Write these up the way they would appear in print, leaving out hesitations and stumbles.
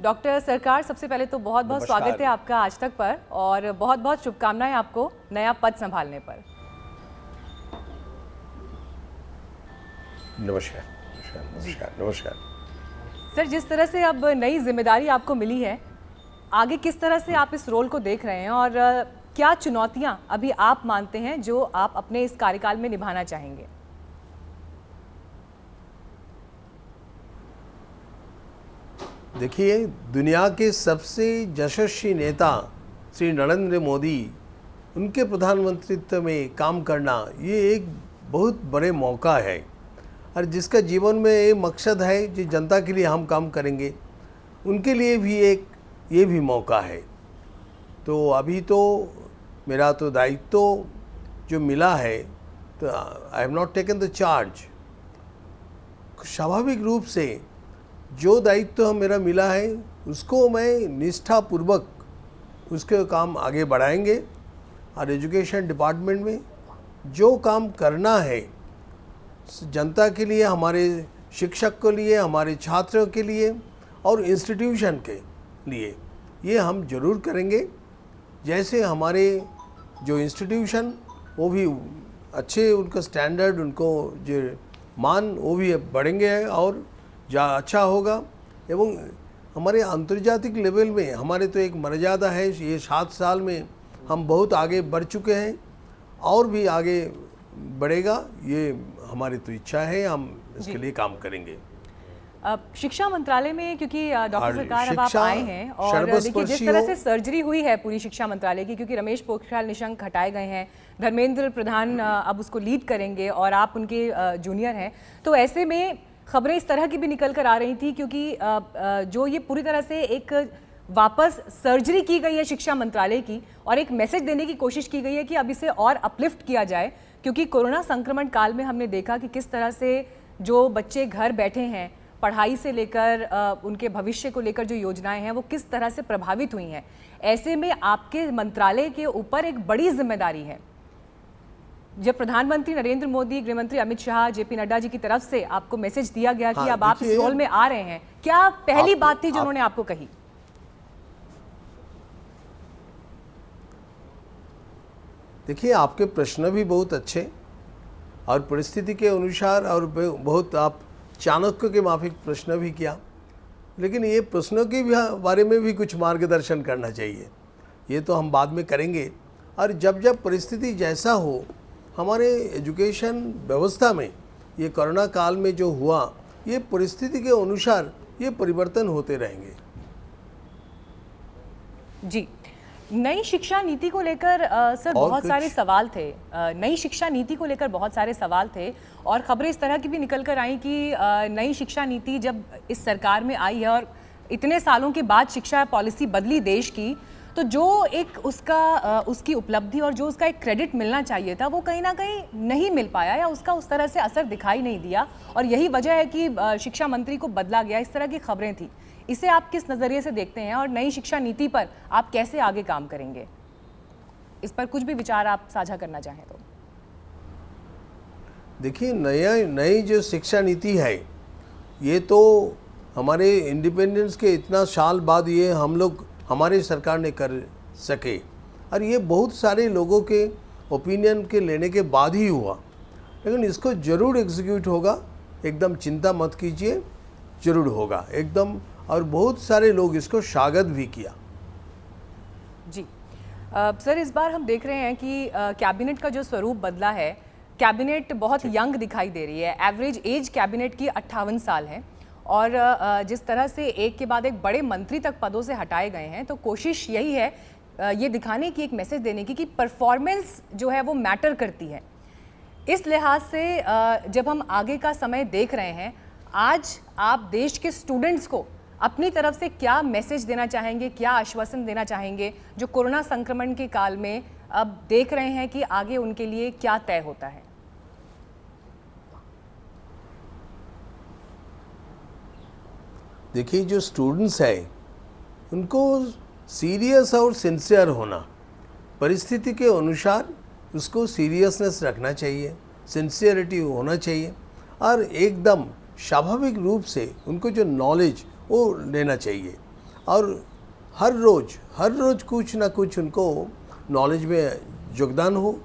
Doctor सरकार, सबसे पहले तो बहुत बहुत स्वागत है आपका आज तक पर, और बहुत बहुत शुभकामनाएं आपको नया पद संभालने पर। नमस्कार नमस्कार नमस्कार। सर, जिस तरह से अब नई जिम्मेदारी आपको मिली है, आगे किस तरह से आप इस रोल को देख रहे हैं और क्या चुनौतियां अभी आप मानते हैं जो आप अपने इस कार्यकाल में निभाना चाहेंगे? देखिए, दुनिया के सबसे यशस्वी नेता श्री नरेंद्र मोदी, उनके प्रधानमंत्रित्व में काम करना ये एक बहुत बड़े मौका है, और जिसका जीवन में ये मकसद है कि जनता के लिए हम काम करेंगे, उनके लिए भी ये भी मौका है। तो अभी तो मेरा तो दायित्व जो मिला है, तो I have not taken the charge. स्वाभाविक रूप से जो दायित्व मेरा मिला है उसको मैं निष्ठापूर्वक उसके काम आगे बढ़ाएंगे, और एजुकेशन डिपार्टमेंट में जो काम करना है जनता के लिए, हमारे शिक्षक के लिए, हमारे छात्रों के लिए और इंस्टीट्यूशन के लिए, ये हम ज़रूर करेंगे। जैसे हमारे जो इंस्टीट्यूशन वो भी अच्छे, उनका स्टैंडर्ड, उनको जो मान वो भी बढ़ेंगे और अच्छा होगा। एवं हमारे अंतर्जातिक लेवल में हमारे तो एक मर्यादा है, ये 7 साल में हम बहुत आगे बढ़ चुके हैं और भी आगे बढ़ेगा, ये हमारी तो इच्छा है, हम इसके लिए काम करेंगे। शिक्षा मंत्रालय में क्योंकि डॉक्टर सरकार अब आप आए हैं, और देखिए जिस तरह से सर्जरी हुई है पूरी शिक्षा मंत्रालय की, क्योंकि रमेश पोखरियाल निशंक हटाए गए हैं, धर्मेंद्र प्रधान अब उसको लीड करेंगे और आप उनके जूनियर हैं, तो ऐसे में खबरें इस तरह की भी निकल कर आ रही थी, क्योंकि जो ये पूरी तरह से एक वापस सर्जरी की गई है शिक्षा मंत्रालय की, और एक मैसेज देने की कोशिश की गई है कि अब इसे और अपलिफ्ट किया जाए, क्योंकि कोरोना संक्रमण काल में हमने देखा कि किस तरह से जो बच्चे घर बैठे हैं, पढ़ाई से लेकर उनके भविष्य को लेकर जो योजनाएं हैं वो किस तरह से प्रभावित हुई हैं। ऐसे में आपके मंत्रालय के ऊपर एक बड़ी जिम्मेदारी है। जब प्रधानमंत्री नरेंद्र मोदी, गृह मंत्री अमित शाह, जेपी नड्डा जी की तरफ से आपको मैसेज दिया गया कि अब आप इस रोल में आ रहे हैं, क्या पहली बात थी जो उन्होंने आपको कही? देखिए, आपके प्रश्न भी बहुत अच्छे और परिस्थिति के अनुसार, और बहुत आप चाणक्य के माफिक प्रश्न भी किया, लेकिन ये प्रश्नों के भी बारे में भी कुछ मार्गदर्शन करना चाहिए, ये तो हम बाद में करेंगे। और जब जब परिस्थिति जैसा हो, हमारे एजुकेशन व्यवस्था में ये कोरोना काल में जो हुआ, ये परिस्थिति के अनुसार ये परिवर्तन होते रहेंगे। जी, नई शिक्षा नीति को लेकर सर बहुत सारे सवाल थे। नई शिक्षा नीति को लेकर बहुत सारे सवाल थे, और खबरें इस तरह की भी निकल कर आई कि नई शिक्षा नीति जब इस सरकार में आई है और इतने सालों के बाद शिक्षा पॉलिसी बदली देश की, तो जो एक उसकी उपलब्धि और जो उसका एक क्रेडिट मिलना चाहिए था वो कहीं ना कहीं नहीं मिल पाया, या उसका उस तरह से असर दिखाई नहीं दिया, और यही वजह है कि शिक्षा मंत्री को बदला गया। इस तरह की खबरें थी, इसे आप किस नज़रिए से देखते हैं, और नई शिक्षा नीति पर आप कैसे आगे काम करेंगे? इस पर कुछ भी विचार आप साझा करना चाहें तो। देखिए, नई जो शिक्षा नीति है, ये तो हमारे इंडिपेंडेंस के इतना साल बाद ये हम लोग, हमारी सरकार ने कर सके, और ये बहुत सारे लोगों के ओपिनियन के लेने के बाद ही हुआ, लेकिन इसको ज़रूर एग्जीक्यूट होगा, एकदम चिंता मत कीजिए, ज़रूर होगा एकदम, और बहुत सारे लोग इसको स्वागत भी किया। जी सर, इस बार हम देख रहे हैं कि कैबिनेट का जो स्वरूप बदला है, कैबिनेट बहुत यंग दिखाई दे रही है। एवरेज एज कैबिनेट की 58 साल है, और जिस तरह से एक के बाद एक बड़े मंत्री तक पदों से हटाए गए हैं, तो कोशिश यही है ये दिखाने की, एक मैसेज देने की कि परफॉर्मेंस जो है वो मैटर करती है। इस लिहाज से जब हम आगे का समय देख रहे हैं, आज आप देश के स्टूडेंट्स को अपनी तरफ से क्या मैसेज देना चाहेंगे, क्या आश्वासन देना चाहेंगे, जो कोरोना संक्रमण के काल में अब देख रहे हैं कि आगे उनके लिए क्या तय होता है? देखिए, जो स्टूडेंट्स है उनको सीरियस और सिंसियर होना, परिस्थिति के अनुसार उसको सीरियसनेस रखना चाहिए, सिंसियरिटी होना चाहिए, और एकदम स्वाभाविक रूप से उनको जो नॉलेज वो लेना चाहिए। और हर रोज़ कुछ ना कुछ उनको नॉलेज में योगदान हो,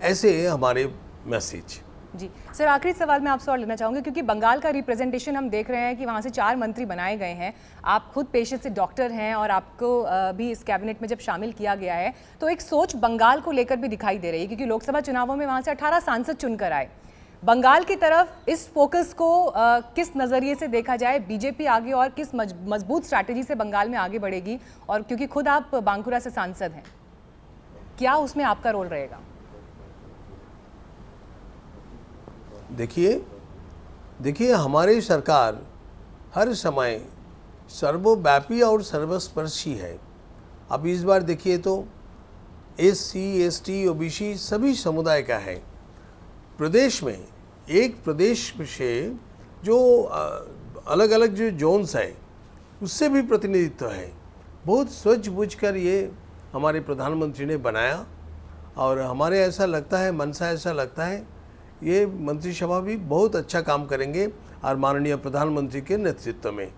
ऐसे हमारे मैसेज। जी सर, आखिरी सवाल मैं आपसे और लेना चाहूँगी, क्योंकि बंगाल का रिप्रेजेंटेशन हम देख रहे हैं कि वहाँ से 4 मंत्री बनाए गए हैं। आप खुद पेशे से डॉक्टर हैं और आपको भी इस कैबिनेट में जब शामिल किया गया है तो एक सोच बंगाल को लेकर भी दिखाई दे रही है, क्योंकि लोकसभा चुनावों में वहाँ से 18 सांसद चुनकर आए। बंगाल की तरफ इस फोकस को किस नज़रिए से देखा जाए, बीजेपी आगे और किस मजबूत स्ट्रैटेजी से बंगाल में आगे बढ़ेगी? और क्योंकि खुद आप बांकुरा से सांसद हैं, क्या उसमें आपका रोल रहेगा? देखिए हमारी सरकार हर समय सर्वव्यापी और सर्वस्पर्शी है। अब इस बार देखिए तो SC, ST, OBC सभी समुदाय का है। प्रदेश में एक प्रदेश से जो अलग अलग जो जोन्स है उससे भी प्रतिनिधित्व है। बहुत सोच बूझ कर ये हमारे प्रधानमंत्री ने बनाया और हमारे ऐसा लगता है, मन से ऐसा लगता है ये मंत्रिसभा भी बहुत अच्छा काम करेंगे और माननीय प्रधानमंत्री के नेतृत्व में।